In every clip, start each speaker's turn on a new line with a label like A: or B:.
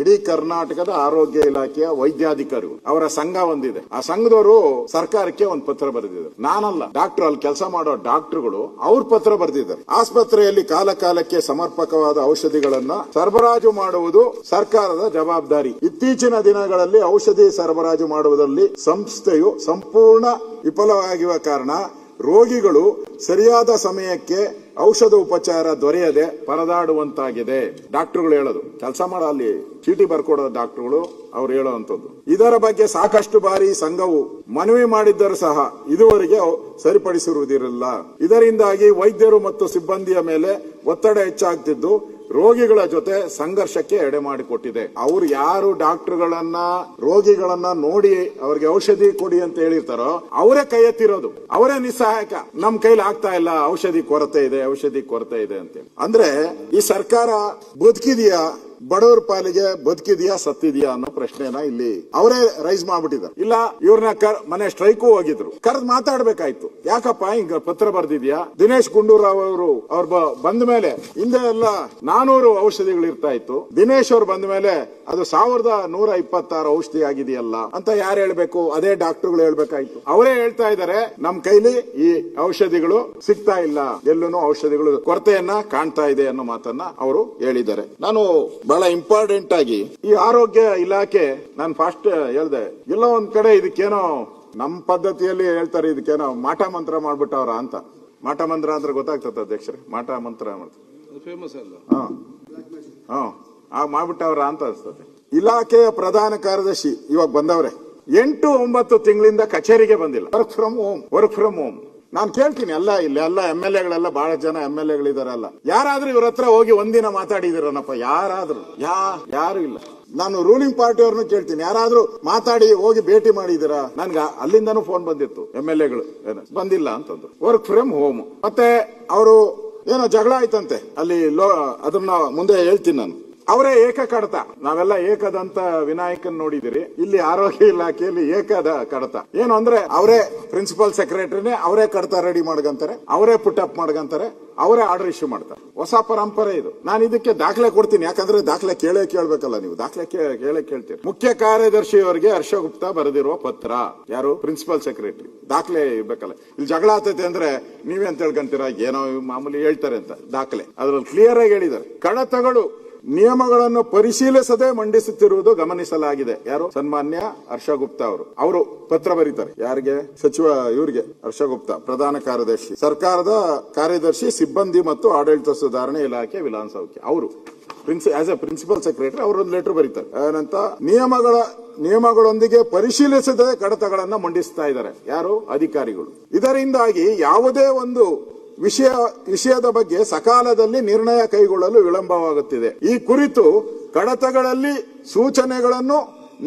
A: ಇಡೀ ಕರ್ನಾಟಕದ ಆರೋಗ್ಯ ಇಲಾಖೆಯ ವೈದ್ಯಾಧಿಕಾರಿಗಳು ಅವರ ಸಂಘ ಒಂದಿದೆ. ಆ ಸಂಘದವರು ಸರ್ಕಾರಕ್ಕೆ ಒಂದು ಪತ್ರ ಬರೆದಿದ್ದಾರೆ. ನಾನಲ್ಲ, ಡಾಕ್ಟರ್ ಅಲ್ಲಿ ಕೆಲಸ ಮಾಡೋ ಡಾಕ್ಟರ್ಗಳು ಅವ್ರ ಪತ್ರ ಬರೆದಿದ್ದಾರೆ. ಆಸ್ಪತ್ರೆಯಲ್ಲಿ ಕಾಲ ಕಾಲಕ್ಕೆ ಸಮರ್ಪಕವಾದ ಔಷಧಿಗಳನ್ನ ಸರಬರಾಜು ಮಾಡುವುದು ಸರ್ಕಾರದ ಜವಾಬ್ದಾರಿ. ಇತ್ತೀಚಿನ ದಿನಗಳಲ್ಲಿ ಔಷಧಿ ಸರಬರಾಜು ಮಾಡುವುದರಲ್ಲಿ ಸಂಸ್ಥೆಯು ಸಂಪೂರ್ಣ ವಿಫಲವಾಗಿರುವ ಕಾರಣ ರೋಗಿಗಳು ಸರಿಯಾದ ಸಮಯಕ್ಕೆ ಔಷಧ ಉಪಚಾರ ದೊರೆಯದೆ ಪರದಾಡುವಂತಾಗಿದೆ. ಡಾಕ್ಟರ್ಗಳು ಹೇಳೋದು, ಕೆಲಸ ಮಾಡೋ ಅಲ್ಲಿ ಚೀಟಿ ಬರ್ಕೊಡೋ ಡಾಕ್ಟರ್ಗಳು ಅವ್ರು ಹೇಳುವಂತದ್ದು. ಇದರ ಬಗ್ಗೆ ಸಾಕಷ್ಟು ಬಾರಿ ಸಂಘವು ಮನವಿ ಮಾಡಿದ್ದರೂ ಸಹ ಇದುವರೆಗೆ ಸರಿಪಡಿಸಿರುವುದಿರಲಿಲ್ಲ. ಇದರಿಂದಾಗಿ ವೈದ್ಯರು ಮತ್ತು ಸಿಬ್ಬಂದಿಯ ಮೇಲೆ ಒತ್ತಡ ಹೆಚ್ಚಾಗ್ತಿದ್ದು ರೋಗಿಗಳ ಜೊತೆ ಸಂಘರ್ಷಕ್ಕೆ ಎಡೆ ಮಾಡಿಕೊಟ್ಟಿದೆ. ಅವ್ರು ಯಾರು ಡಾಕ್ಟರ್ಗಳನ್ನ ರೋಗಿಗಳನ್ನ ನೋಡಿ ಅವ್ರಿಗೆ ಔಷಧಿ ಕೊಡಿ ಅಂತ ಹೇಳಿರ್ತಾರೋ ಅವರೇ ಕೈ ಎತ್ತಿರೋದು, ಅವರೇ ನಿಸ್ಸಹಾಯಕ. ನಮ್ ಕೈಲಿ ಆಗ್ತಾ ಇಲ್ಲ, ಔಷಧಿ ಕೊರತೆ ಇದೆ ಅಂತ. ಅಂದ್ರೆ ಈ ಸರ್ಕಾರ ಬದುಕಿದೆಯಾ, ಬಡವರ ಪಾಲಿಗೆ ಬದುಕಿದೆಯಾ ಸತ್ತಿದೆಯಾ ಅನ್ನೋ ಪ್ರಶ್ನೆನ ಇಲ್ಲಿ ಅವರೇ ರೈಸ್ ಮಾಡ್ಬಿಟ್ಟಿದ್ದಾರೆ. ಇಲ್ಲ, ಇವ್ರನ್ನ ಮನೆ ಸ್ಟ್ರೈಕು ಹೋಗಿದ್ರು, ಕರೆದು ಮಾತಾಡ್ಬೇಕಾಯ್ತು. ಯಾಕಪ್ಪ ಹಿಂಗ ಪತ್ರ ಬರ್ದಿದ್ಯಾ? ದಿನೇಶ್ ಗುಂಡೂರಾವ್ ಅವ್ರು ಬಂದ ಮೇಲೆ ಹಿಂದೆ ಎಲ್ಲ 400 ಔಷಧಿಗಳು ಇರ್ತಾ ಇತ್ತು. ದಿನೇಶ್ ಅವ್ರು ಬಂದ ಮೇಲೆ ಅದು 1126 ಔಷಧಿ ಆಗಿದೆಯಲ್ಲ ಅಂತ ಯಾರು ಹೇಳ್ಬೇಕು? ಅದೇ ಡಾಕ್ಟರ್ಗಳು ಹೇಳ್ಬೇಕಾಯ್ತು. ಅವರೇ ಹೇಳ್ತಾ ಇದ್ದಾರೆ, ನಮ್ ಕೈಲಿ ಈ ಔಷಧಿಗಳು ಸಿಗ್ತಾ ಇಲ್ಲ, ಎಲ್ಲೂ ಔಷಧಿಗಳು ಕೊರತೆಯನ್ನ ಕಾಣ್ತಾ ಇದೆ ಅನ್ನೋ ಮಾತನ್ನ ಅವರು ಹೇಳಿದ್ದಾರೆ. ನಾನು ಬಹಳ ಇಂಪಾರ್ಟೆಂಟ್ ಆಗಿ ಈ ಆರೋಗ್ಯ ಇಲಾಖೆ, ನಾನು ಫಾಸ್ಟ್ ಹೇಳ್ದೆ, ಎಲ್ಲ ಒಂದ್ ಕಡೆ ಇದಕ್ಕೇನೋ ನಮ್ಮ ಪದ್ಧತಿಯಲ್ಲಿ ಹೇಳ್ತಾರೆ, ಇದಕ್ಕೇನೋ ಮಾಟ ಮಂತ್ರ ಮಾಡ್ಬಿಟ್ಟವ್ರ ಅಂತ. ಮಾಟ ಮಂತ್ರ ಅಂದ್ರೆ ಗೊತ್ತಾಗ್ತದ ಅಧ್ಯಕ್ಷರೇ? ಮಾಟ ಮಂತ್ರ ಫೇಮಸ್ ಅಲ್ಲ, ಮಾಡ್ಬಿಟ್ಟವ್ರ ಅಂತ ಅನ್ಸ್ತದೆ. ಇಲಾಖೆಯ ಪ್ರಧಾನ ಕಾರ್ಯದರ್ಶಿ ಇವಾಗ ಬಂದವ್ರೆ, 8-9 ತಿಂಗಳಿಂದ ಕಚೇರಿಗೆ ಬಂದಿಲ್ಲ. Work from home. ನಾನು ಕೇಳ್ತೀನಿ, ಎಲ್ಲ MLA-ಗಳೆಲ್ಲ ಬಹಳ ಜನ MLA-ಗಳಿದಾರಲ್ಲ, ಯಾರಾದ್ರೂ ಇವ್ರ ಹತ್ರ ಹೋಗಿ ಒಂದಿನ ಮಾತಾಡಿದಿರನಪ್ಪ? ಯಾರಾದ್ರೂ? ಯಾರು ಇಲ್ಲ. ನಾನು ರೂಲಿಂಗ್ ಪಾರ್ಟಿ ಅವ್ರನ್ನು ಕೇಳ್ತೀನಿ, ಯಾರಾದ್ರೂ ಮಾತಾಡಿ ಹೋಗಿ ಭೇಟಿ ಮಾಡಿದಿರಾ? ನನ್ಗ ಅಲ್ಲಿಂದನೂ ಫೋನ್ ಬಂದಿತ್ತು, MLA-ಗಳು ಬಂದಿಲ್ಲ ಅಂತಂದ್ರು. Work from home. ಮತ್ತೆ ಅವರು ಏನೋ ಜಗಳ ಆಯ್ತಂತೆ ಅಲ್ಲಿ, ಅದನ್ನ ಮುಂದೆ ಹೇಳ್ತೀನಿ ನಾನು. ಅವರೇ ಏಕ ಕಡತ. ನಾವೆಲ್ಲ ಏಕದಂತ ವಿನಾಯಕನ್ ನೋಡಿದಿರಿ, ಇಲ್ಲಿ ಆರೋಗ್ಯ ಇಲಾಖೆಯಲ್ಲಿ ಏಕದ ಕಡತ. ಏನು ಅಂದ್ರೆ ಅವರೇ ಪ್ರಿನ್ಸಿಪಲ್ ಸೆಕ್ರೆಟರಿನೇ ಅವರೇ ಕಡತ ರೆಡಿ ಮಾಡ್ಕಂತಾರೆ, ಅವರೇ ಪುಟ್ ಅಪ್ ಮಾಡ್ಕಂತಾರೆ, ಅವರೇ ಆರ್ಡರ್ ಇಶ್ಯೂ ಮಾಡ್ತಾರೆ. ಹೊಸ ಪರಂಪರೆ ಇದು. ನಾನು ಇದಕ್ಕೆ ದಾಖಲೆ ಕೊಡ್ತೀನಿ, ಯಾಕಂದ್ರೆ ದಾಖಲೆ ಕೇಳಬೇಕಲ್ಲ ನೀವು, ದಾಖಲೆ ಕೇಳ್ತೀರಿ. ಮುಖ್ಯ ಕಾರ್ಯದರ್ಶಿ ಅವರಿಗೆ ಹರ್ಷ ಗುಪ್ತಾ ಬರೆದಿರುವ ಪತ್ರ. ಯಾರು? Principal secretary. ದಾಖಲೆ ಇರ್ಬೇಕಲ್ಲ. ಇಲ್ಲಿ ಜಗಳ ಆಗ್ತೈತೆ ಅಂದ್ರೆ ನೀವೇ ಅಂತ ಹೇಳ್ಕೊಂತೀರಾ, ಏನೋ ಮಾಮೂಲಿ ಹೇಳ್ತಾರೆ ಅಂತ. ದಾಖಲೆ ಅದ್ರಲ್ಲಿ ಕ್ಲಿಯರ್ ಆಗಿ ಹೇಳಿದ್ದಾರೆ. ಕಡತಗಳು ನಿಯಮಗಳನ್ನು ಪರಿಶೀಲಿಸದೆ ಮಂಡಿಸುತ್ತಿರುವುದು ಗಮನಿಸಲಾಗಿದೆ. ಯಾರು? ಸನ್ಮಾನ್ಯ ಹರ್ಷ ಗುಪ್ತಾ ಅವರು ಪತ್ರ ಬರೀತಾರೆ. ಯಾರಿಗೆ? ಸಚಿವ ಇವ್ರಿಗೆ, ಹರ್ಷ ಗುಪ್ತಾ, ಪ್ರಧಾನ ಕಾರ್ಯದರ್ಶಿ, ಸರ್ಕಾರದ ಕಾರ್ಯದರ್ಶಿ, ಸಿಬ್ಬಂದಿ ಮತ್ತು ಆಡಳಿತ ಸುಧಾರಣೆ ಇಲಾಖೆ, ವಿಧಾನಸೌಖ್ಯ. ಅವರು ಆಸ್ ಎ ಪ್ರಿನ್ಸಿಪಲ್ ಸೆಕ್ರೆಟರಿ ಅವರೊಂದು ಲೆಟರ್ ಬರೀತಾರೆ. ಏನಂತ? ನಿಯಮಗಳೊಂದಿಗೆ ಪರಿಶೀಲಿಸದೆ ಕಡತಗಳನ್ನ ಮಂಡಿಸ್ತಾ ಇದ್ದಾರೆ. ಯಾರು? ಅಧಿಕಾರಿಗಳು. ಇದರಿಂದಾಗಿ ಯಾವುದೇ ಒಂದು ವಿಷಯದ ಬಗ್ಗೆ ಸಕಾಲದಲ್ಲಿ ನಿರ್ಣಯ ಕೈಗೊಳ್ಳಲು ವಿಳಂಬವಾಗುತ್ತಿದೆ. ಈ ಕುರಿತು ಕಡತಗಳಲ್ಲಿ ಸೂಚನೆಗಳನ್ನು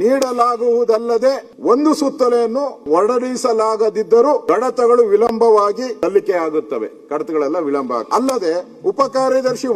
A: ನೀಡಲಾಗುವುದಲ್ಲದೆ ಒಂದು ಸುತ್ತಲೆಯನ್ನು ಹೊರಡಿಸಲಾಗದಿದ್ದರೂ ಕಡತಗಳು ವಿಳಂಬವಾಗಿ ಸಲ್ಲಿಕೆಯಾಗುತ್ತವೆ. ಕಡತಗಳೆಲ್ಲ ವಿಳಂಬ. ಅಲ್ಲದೆ ಉಪಕಾರ್ಯದರ್ಶಿ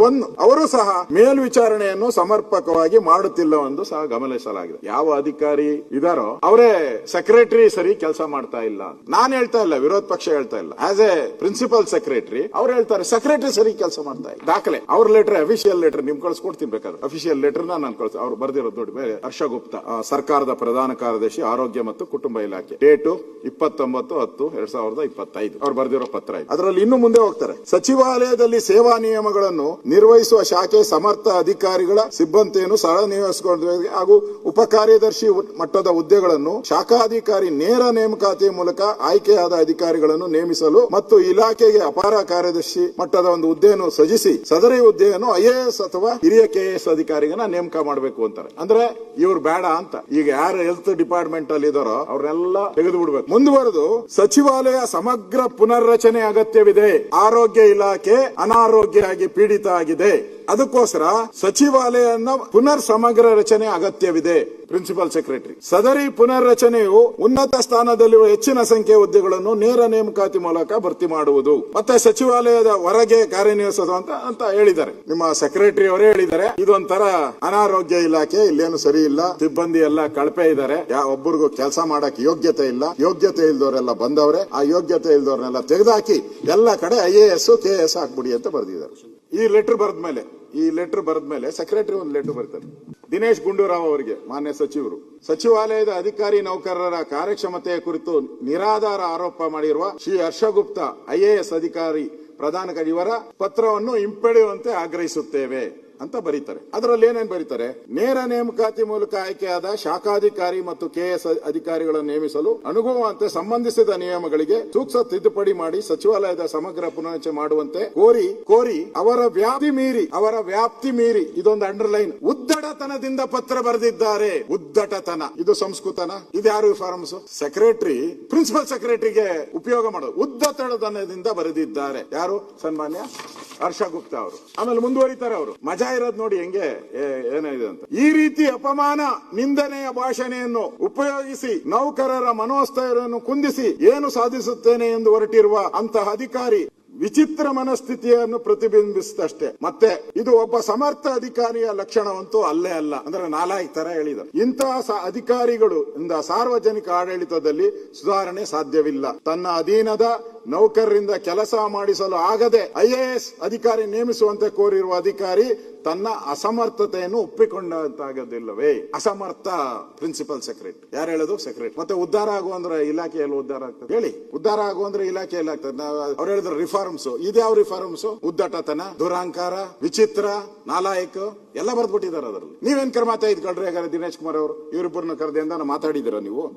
A: ಅವರು ಸಹ ಮೇಲ್ವಿಚಾರಣೆಯನ್ನು ಸಮರ್ಪಕವಾಗಿ ಮಾಡುತ್ತಿಲ್ಲವೆಂದು ಸಹ ಗಮನಿಸಲಾಗಿದೆ. ಯಾವ ಅಧಿಕಾರಿ ಇದಾರೋ ಅವರೇ ಸೆಕ್ರೆಟರಿ ಸರಿ ಕೆಲಸ ಮಾಡ್ತಾ ಇಲ್ಲ. ನಾನು ಹೇಳ್ತಾ ಇಲ್ಲ, ವಿರೋಧ ಪಕ್ಷ ಹೇಳ್ತಾ ಇಲ್ಲ. ಆಸ್ ಎ ಪ್ರಿನ್ಸಿಪಲ್ ಸೆಕ್ರೆಟರಿ ಅವ್ರು ಹೇಳ್ತಾರೆ ಸೆಕ್ರೆಟರಿ ಸರಿ ಕೆಲಸ ಮಾಡ್ತಾ ಇಲ್ಲ. ದಾಖಲೆ ಅವ್ರ ಲೆಟರ್, ಅಫಿಷಿಯಲ್ ಲೆಟರ್ ನಿಮ್ ಕಳ್ಸಿಕೊಡ್ತೀನಿ ಬೇಕಾದ್ರೆ. ಅಫಿಷಿಯಲ್ ಲೆಟರ್ ನಾನು ಕಳ್ಸಿ, ಅವ್ರು ಬರ್ದಿರೋದು ನೋಡಿ. ಹರ್ಷ ಗುಪ್ತಾ, ಸರ್ಕಾರದ ಪ್ರಧಾನ ಕಾರ್ಯದರ್ಶಿ, ಆರೋಗ್ಯ ಮತ್ತು ಕುಟುಂಬ ಇಲಾಖೆ. ಡೇಟು 29/10/2025. ಅವ್ರು ಬರೆದಿರೋ ಪತ್ರ ಇದೆ. ಅದರಲ್ಲಿ ಇನ್ನು ಮುಂದೆ ಹೋಗ್ತಾರೆ. ಸಚಿವಾಲಯದಲ್ಲಿ ಸೇವಾ ನಿಯಮಗಳನ್ನು ನಿರ್ವಹಿಸುವ ಶಾಖೆ ಸಮರ್ಥ ಅಧಿಕಾರಿಗಳ ಸಿಬ್ಬಂದಿಯನ್ನು ಸಹ ಹಾಗೂ ಉಪಕಾರ್ಯದರ್ಶಿ ಮಟ್ಟದ ಹುದ್ದೆಗಳನ್ನು ಶಾಖಾಧಿಕಾರಿ ನೇರ ನೇಮಕಾತಿಯ ಮೂಲಕ ಆಯ್ಕೆಯಾದ ಅಧಿಕಾರಿಗಳನ್ನು ನೇಮಿಸಲು ಮತ್ತು ಇಲಾಖೆಗೆ ಅಪಾರ ಕಾರ್ಯದರ್ಶಿ ಮಟ್ಟದ ಒಂದು ಹುದ್ದೆಯನ್ನು ಸೃಜಿಸಿ ಸದರಿ ಹುದ್ದೆಯನ್ನು IAS ಅಥವಾ ಹಿರಿಯ KAS ಅಧಿಕಾರಿಗನ್ನ ನೇಮಕ ಮಾಡಬೇಕು ಅಂತಾರೆ. ಅಂದ್ರೆ ಇವ್ರು ಬೇಡ ಅಂತ. ಈಗ ಯಾರು ಹೆಲ್ತ್ ಡಿಪಾರ್ಟ್ಮೆಂಟ್ ಅಲ್ಲಿ ಇದಾರೋ ಅವ್ರನ್ನೆಲ್ಲ ತೆಗೆದು ಬಿಡ್ಬೇಕು. ಮುಂದುವರೆದು ಸಚಿವಾಲಯ ಸಮಗ್ರ ಪುನರ್ರಚನೆ ಅಗತ್ಯವಿದೆ. ಆರೋಗ್ಯ ಇಲಾಖೆ ಅನಾರೋಗ್ಯ ಆಗಿ ಪೀಡಿತ ಆಗಿದೆ. ಅದಕ್ಕೋಸ್ಕರ ಸಚಿವಾಲಯನ ಪುನರ್ ಸಮಗ್ರ ರಚನೆ ಅಗತ್ಯವಿದೆ. Principal secretary. ಸದರಿ ಪುನರ್ರಚನೆಯು ಉನ್ನತ ಸ್ಥಾನದಲ್ಲಿರುವ ಹೆಚ್ಚಿನ ಸಂಖ್ಯೆಯ ಹುದ್ದೆಗಳನ್ನು ನೇರ ನೇಮಕಾತಿ ಮೂಲಕ ಭರ್ತಿ ಮಾಡುವುದು ಮತ್ತೆ ಸಚಿವಾಲಯದ ಹೊರಗೆ ಕಾರ್ಯನಿರ್ವಹಿಸೋದು ಅಂತ ಹೇಳಿದ್ದಾರೆ. ನಿಮ್ಮ ಸೆಕ್ರೆಟರಿ ಅವರೇ ಹೇಳಿದ್ದಾರೆ. ಇದೊಂಥರ ಅನಾರೋಗ್ಯ ಇಲಾಖೆ, ಇಲ್ಲೇನು ಸರಿ ಇಲ್ಲ, ಸಿಬ್ಬಂದಿ ಎಲ್ಲ ಕಳಪೆ ಇದ್ದಾರೆ, ಒಬ್ಬರಿಗೂ ಕೆಲಸ ಮಾಡಕ್ ಯೋಗ್ಯತೆ ಇಲ್ಲ, ಯೋಗ್ಯತೆ ಇಲ್ದವರೆಲ್ಲ ಬಂದವ್ರೆ, ಆ ಯೋಗ್ಯತೆ ಇಲ್ದವ್ರನ್ನೆಲ್ಲ ತೆಗೆದುಹಾಕಿ ಎಲ್ಲ ಕಡೆ IAS KAS ಹಾಕ್ಬಿಡಿ ಅಂತ ಬರೆದಿದ್ದಾರೆ. ಈ ಲೆಟರ್ ಬರೆದ ಮೇಲೆ ಈ ಲೆಟರ್ ಬರೆದ್ಮೇಲೆ ಸೆಕ್ರೆಟರಿ ಒಂದು ಲೆಟರ್ ಬರ್ತಾರೆ ದಿನೇಶ್ ಗುಂಡೂರಾವ್ ಅವರಿಗೆ, ಮಾನ್ಯ ಸಚಿವರು. ಸಚಿವಾಲಯದ ಅಧಿಕಾರಿ ನೌಕರರ ಕಾರ್ಯಕ್ಷಮತೆಯ ಕುರಿತು ನಿರಾಧಾರ ಆರೋಪ ಮಾಡಿರುವ ಶ್ರೀ ಹರ್ಷಗುಪ್ತಾ IAS ಅಧಿಕಾರಿ ಪ್ರಧಾನ ಇವರ ಪತ್ರವನ್ನು ಹಿಂಪಡೆಯುವಂತೆ ಆಗ್ರಹಿಸುತ್ತೇವೆ ಅಂತ ಬರೀತಾರೆ. ಅದರಲ್ಲಿ ಏನೇನು ಬರೀತಾರೆ? ನೇರ ನೇಮಕಾತಿ ಮೂಲಕ ಆಯ್ಕೆಯಾದ ಶಾಖಾಧಿಕಾರಿ ಮತ್ತು KS ಅಧಿಕಾರಿಗಳನ್ನು ನೇಮಿಸಲು ಅನುಗುಣವಂತೆ ಸಂಬಂಧಿಸಿದ ನಿಯಮಗಳಿಗೆ ಸೂಕ್ತ ತಿದ್ದುಪಡಿ ಮಾಡಿ ಸಚಿವಾಲಯದ ಸಮಗ್ರ ಪುನರ್ರಚನೆ ಮಾಡುವಂತೆ ಕೋರಿ ಅವರ ವ್ಯಾಪ್ತಿ ಮೀರಿ ಇದೊಂದು ಅಂಡರ್ಲೈನ್ ಉದ್ದಟತನದಿಂದ ಪತ್ರ ಬರೆದಿದ್ದಾರೆ. ಉದ್ದಟತನ, ಇದು ಸಂಸ್ಕೃತನ? ಇದು ಯಾರು ಫಾರ್ಮ್ಸ್? ಸೆಕ್ರೆಟರಿ ಪ್ರಿನ್ಸಿಪಲ್ ಸೆಕ್ರೆಟರಿಗೆ ಉಪಯೋಗ ಮಾಡೋದು. ಉದ್ದಟತನದಿಂದ ಬರೆದಿದ್ದಾರೆ ಯಾರು? ಸನ್ಮಾನ್ಯ ಹರ್ಷ ಗುಪ್ತಾ ಅವರು. ಆಮೇಲೆ ಮುಂದುವರಿತಾರೆ ಅವರು. ಮಜಾ ಇರೋದು ನೋಡಿ ಹೆಂಗೆ ಏನಿದೆ ಅಂತ. ಈ ರೀತಿ ಅಪಮಾನ ನಿಂದನೆಯ ಭಾಷಣೆಯನ್ನು ಉಪಯೋಗಿಸಿ ನೌಕರರ ಮನೋಸ್ಥೈರ್ಯವನ್ನು ಕುಂದಿಸಿ ಏನು ಸಾಧಿಸುತ್ತೇನೆ ಎಂದು ಹೊರಟಿರುವ ಅಂತಹ ಅಧಿಕಾರಿ ವಿಚಿತ್ರ ಮನಸ್ಥಿತಿಯನ್ನು ಪ್ರತಿಬಿಂಬಿಸಿದಷ್ಟೇ. ಮತ್ತೆ ಇದು ಒಬ್ಬ ಸಮರ್ಥ ಅಧಿಕಾರಿಯ ಲಕ್ಷಣವಂತೂ ಅಲ್ಲೇ ಅಲ್ಲ. ಅಂದ್ರೆ ನಾಲಾಯಕ್ ತರ ಹೇಳಿದ. ಇಂತಹ ಅಧಿಕಾರಿಗಳು ಸಾರ್ವಜನಿಕ ಆಡಳಿತದಲ್ಲಿ ಸುಧಾರಣೆ ಸಾಧ್ಯವಿಲ್ಲ. ತನ್ನ ಅಧೀನದ ನೌಕರರಿಂದ ಕೆಲಸ ಮಾಡಿಸಲು ಆಗದೆ IAS ಅಧಿಕಾರಿ ನೇಮಿಸುವಂತೆ ಕೋರಿರುವ ಅಧಿಕಾರಿ ತನ್ನ ಅಸಮರ್ಥತೆಯನ್ನು ಒಪ್ಪಿಕೊಂಡಂತಾಗೋದಿಲ್ಲವೇ? ಅಸಮರ್ಥ ಪ್ರಿನ್ಸಿಪಲ್ ಸೆಕ್ರೆಟರಿ. ಯಾರು ಹೇಳೋದು? ಸೆಕ್ರೆಟರಿ. ಮತ್ತೆ ಉದ್ಧಾರ ಆಗುವಂದ್ರೆ ಇಲಾಖೆಯಲ್ಲಿ ಉದ್ಧಾರ ಆಗ್ತದೆ ಹೇಳಿ. ಉದ್ಧಾರ ಆಗುವಂದ್ರೆ ಇಲಾಖೆಯಲ್ಲಿ ಆಗ್ತದೆ. ಅವ್ರು ಹೇಳಿದ್ರು ರಿಫಾರ್ಮ್ಸ್. ಇದ್ಯಾವ ರಿಫಾರ್ಮ್ಸ್? ಉದ್ದಟತನ, ದುರಾಂಕಾರ, ವಿಚಿತ್ರ, ನಾಲಾಯಕ್ ಎಲ್ಲ ಬರ್ದ್ಬಿಟ್ಟಿದ್ದಾರೆ ಅದರಲ್ಲಿ. ನೀವೇನ್ ಕ್ರಮ ತೆಗೆದುಕೊಳ್ರಿ? ಹಾಗಾದ್ರೆ ದಿನೇಶ್ ಕುಮಾರ್ ಅವರು ಇವರಿಬ್ಬರನ್ನ ಕರೆದಿಂದ ಮಾತಾಡಿದಿರ ನೀವು?